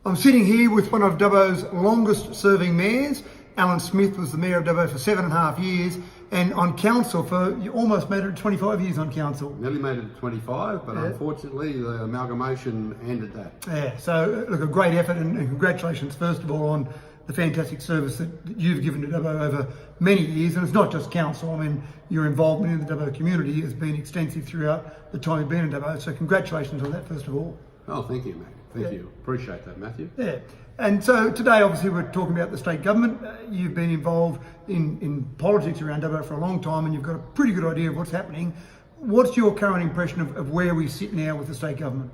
I'm sitting here with one of Dubbo's longest serving mayors. Allan Smith was the mayor of Dubbo for 7.5 years and on council for, you almost made it 25 years on council. Nearly made it to 25, but unfortunately the amalgamation ended that. Yeah, so look, a great effort and congratulations first of all on the fantastic service that you've given to Dubbo over many years. And it's not just council, I mean, your involvement in the Dubbo community has been extensive throughout the time you've been in Dubbo. So congratulations on that first of all. Oh, thank you, mate. Thank you. Appreciate that, Matthew. Yeah. And so today, obviously, we're talking about the state government. You've been involved in politics around Dubbo for a long time and you've got a pretty good idea of what's happening. What's your current impression of where we sit now with the state government?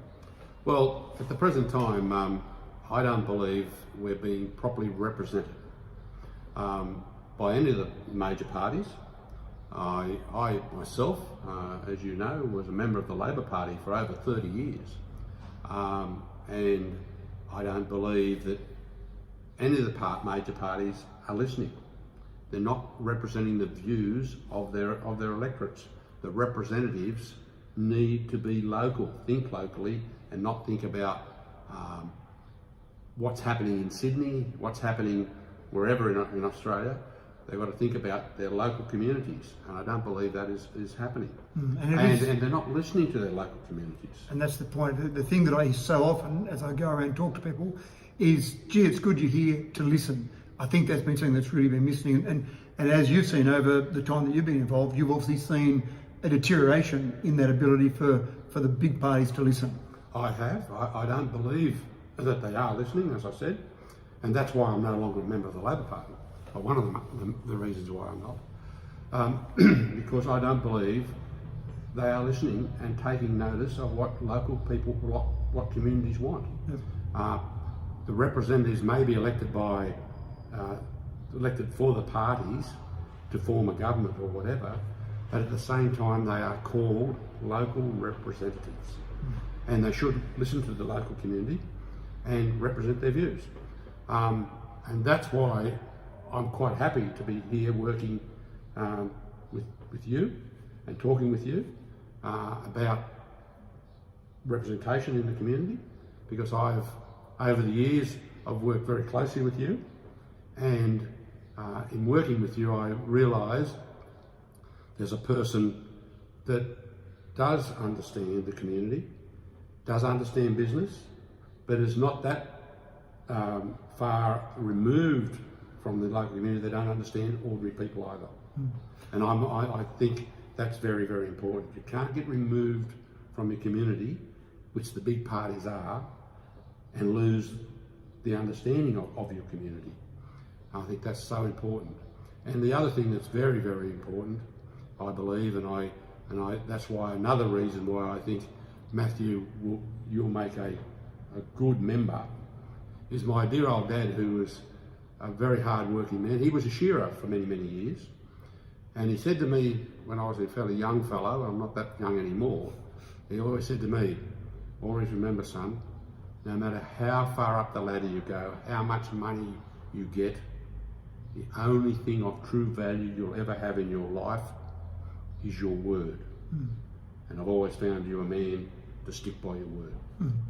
Well, at the present time, I don't believe we're being properly represented by any of the major parties. I myself, as you know, was a member of the Labor Party for over 30 years. And I don't believe that any of the major parties are listening. They're not representing the views of their electorates. The representatives need to be local, think locally, and not think about what's happening in Sydney, what's happening wherever in Australia. They've got to think about their local communities, and I don't believe that is happening. And they're not listening to their local communities. And that's the point. The thing that I hear so often as I go around and talk to people is, gee, it's good you're here to listen. I think that's been something that's really been missing. And as you've seen over the time that you've been involved, you've obviously seen a deterioration in that ability for the big parties to listen. I have. I don't believe that they are listening, as I said, and that's why I'm no longer a member of the Labor Party. Or one of the reasons why I'm not, because I don't believe they are listening and taking notice of what local people, what communities want. Yep. The representatives may be elected for the parties to form a government or whatever, but at the same time they are called local representatives, and they should listen to the local community and represent their views. And that's why I'm quite happy to be here working with you and talking with you about representation in the community, because over the years, I've worked very closely with you, and in working with you, I realise there's a person that does understand the community, does understand business, but is not that far removed from the local community. They don't understand ordinary people either. And I think that's very, very important. You can't get removed from your community, which the big parties are, and lose the understanding of your community. I think that's so important. And the other thing that's very, very important, I believe, and that's why another reason why I think Matthew, you'll make a good member, is my dear old dad, who was a very hard-working man. He was a shearer for many, many years. And he said to me, when I was a fairly young fellow, I'm not that young anymore, he always said to me, always remember, son, no matter how far up the ladder you go, how much money you get, the only thing of true value you'll ever have in your life is your word. And I've always found you a man to stick by your word.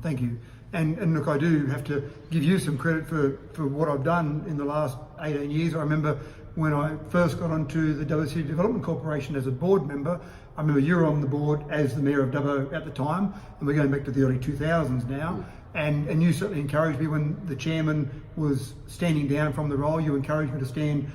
Thank you. And look, I do have to give you some credit for what I've done in the last 18 years. I remember when I first got onto the Dubbo City Development Corporation as a board member. I remember you were on the board as the mayor of Dubbo at the time, and we're going back to the early 2000s now. And you certainly encouraged me when the chairman was standing down from the role. You encouraged me to stand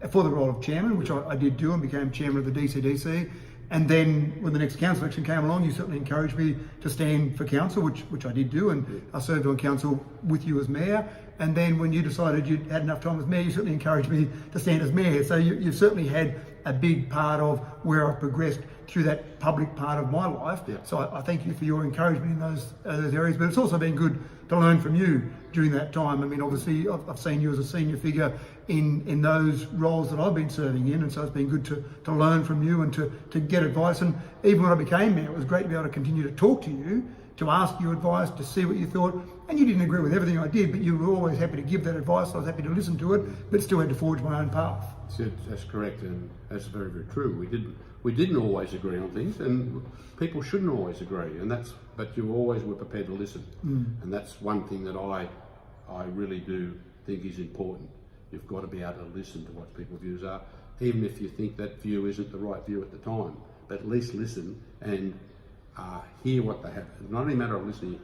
for the role of chairman, which I did do, and became chairman of the DCDC. And then when the next council election came along, you certainly encouraged me to stand for council, which I did do, and I served on council with you as mayor. And then when you decided you'd had enough time as mayor, you certainly encouraged me to stand as mayor. So you've certainly had a big part of where I've progressed through that public part of my life. Yeah. So I thank you for your encouragement in those areas, but it's also been good to learn from you during that time. I mean, obviously I've seen you as a senior figure in those roles that I've been serving in, and so it's been good to learn from you and to get advice. And even when I became mayor, it was great to be able to continue to talk to you, to ask you advice, to see what you thought. And you didn't agree with everything I did, but you were always happy to give that advice. I was happy to listen to it, but still had to forge my own path. That's correct, and that's very, very true. We didn't always agree on things, and people shouldn't always agree, but you always were prepared to listen. And that's one thing that I I really do think is important. You've got to be able to listen to what people's views are, even if you think that view isn't the right view at the time. But at least listen and hear what they have. It's not only a matter of listening,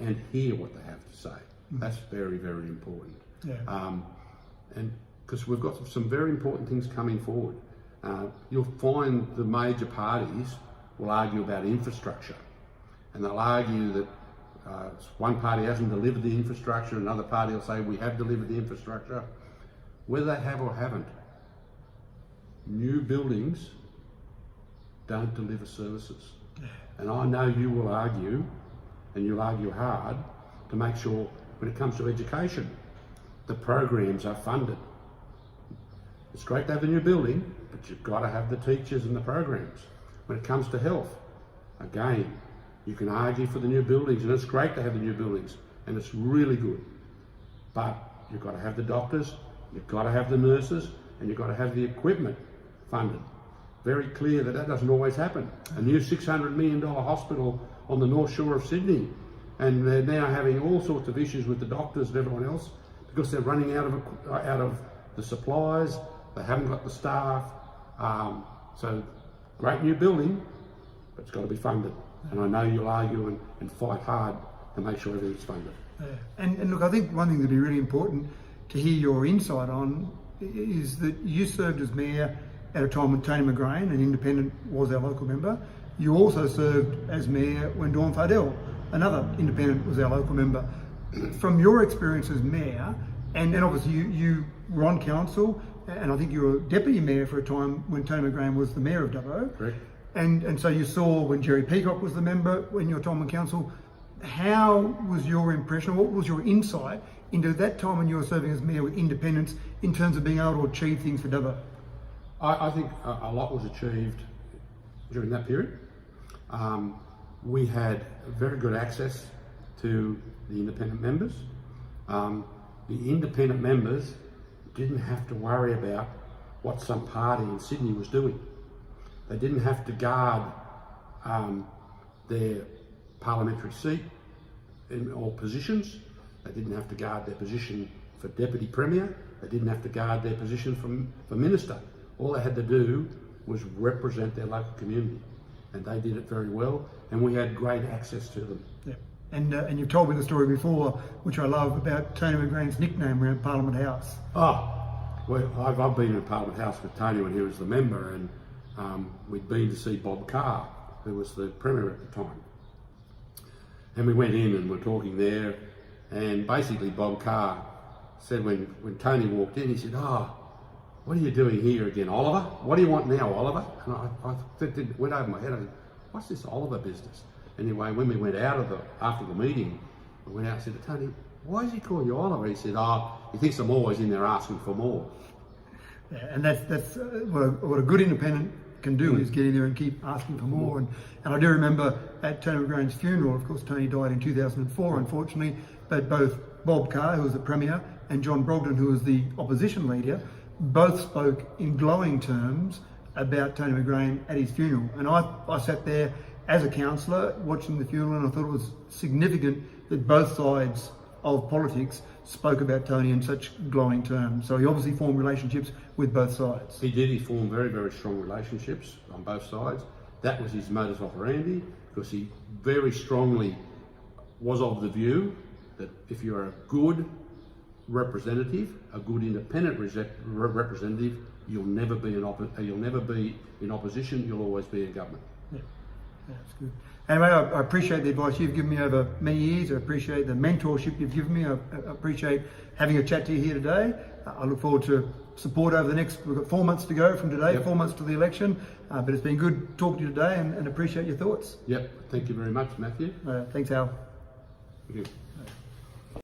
and hear what they have to say. That's very, very important. Yeah. And because we've got some very important things coming forward. You'll find the major parties will argue about infrastructure, and they'll argue that one party hasn't delivered the infrastructure, another party will say we have delivered the infrastructure. Whether they have or haven't, new buildings don't deliver services. And I know you will argue, and you'll argue hard, to make sure when it comes to education, the programs are funded. It's great to have the new building, but you've got to have the teachers and the programs. When it comes to health, again, you can argue for the new buildings, and it's great to have the new buildings, and it's really good. But you've got to have the doctors, you've got to have the nurses, and you've got to have the equipment funded. Very clear that doesn't always happen. A new $600 million hospital on the North Shore of Sydney, and they're now having all sorts of issues with the doctors and everyone else because they're running out of the supplies. They haven't got the staff. So great new building, but it's got to be funded. And I know you'll argue and fight hard to make sure everything's funded. And look, I think one thing that'd be really important to hear your insight on is that you served as mayor at a time when Tony McGrain, an independent, was our local member. You also served as mayor when Dawn Fardell, another independent, was our local member. From your experience as mayor, and obviously you were on council, and I think you were deputy mayor for a time when Tony McGrain was the mayor of Dubbo. Correct. And so you saw when Jerry Peacock was the member, when your time on council. How was your impression, what was your insight into that time when you were serving as mayor with independents in terms of being able to achieve things for Dubbo? I think a lot was achieved during that period. We had very good access to the independent members. The independent members didn't have to worry about what some party in Sydney was doing. They didn't have to guard their parliamentary seat or positions. They didn't have to guard their position for Deputy Premier. They didn't have to guard their position for Minister. All they had to do was represent their local community, and they did it very well, and we had great access to them. Yeah. And you've told me the story before, which I love, about Tony McGrain's nickname around Parliament House. Oh, well, I've been in Parliament House with Tony when he was the member, and we'd been to see Bob Carr, who was the Premier at the time. And we went in and were talking there, and basically Bob Carr said when Tony walked in, he said, what are you doing here again, Oliver? What do you want now, Oliver? And I went over my head, I said, what's this Oliver business? Anyway, when we went out after the meeting, we went out and said to Tony, why does he call you Oliver? He said, he thinks I'm always in there asking for more. Yeah, and that's what a good independent can do, is get in there and keep asking for more. And I do remember at Tony McGrain's funeral, of course Tony died in 2004 unfortunately, but both Bob Carr, who was the Premier, and John Brogden, who was the opposition leader, both spoke in glowing terms about Tony McGrain at his funeral. And I sat there as a councillor watching the funeral, and I thought it was significant that both sides of politics spoke about Tony in such glowing terms. So he obviously formed relationships with both sides. He did. He formed very, very strong relationships on both sides. That was his modus operandi, because he very strongly was of the view that if you're a good representative, a good independent representative, you'll never be in opposition. You'll always be in government. Yeah, that's good. Anyway, I appreciate the advice you've given me over many years. I appreciate the mentorship you've given me. I appreciate having a chat to you here today. I look forward to support over the next. We've got 4 months to go from today. Yep. 4 months to the election. But it's been good talking to you today, and appreciate your thoughts. Yep. Thank you very much, Matthew. Thanks, Al. Thank you.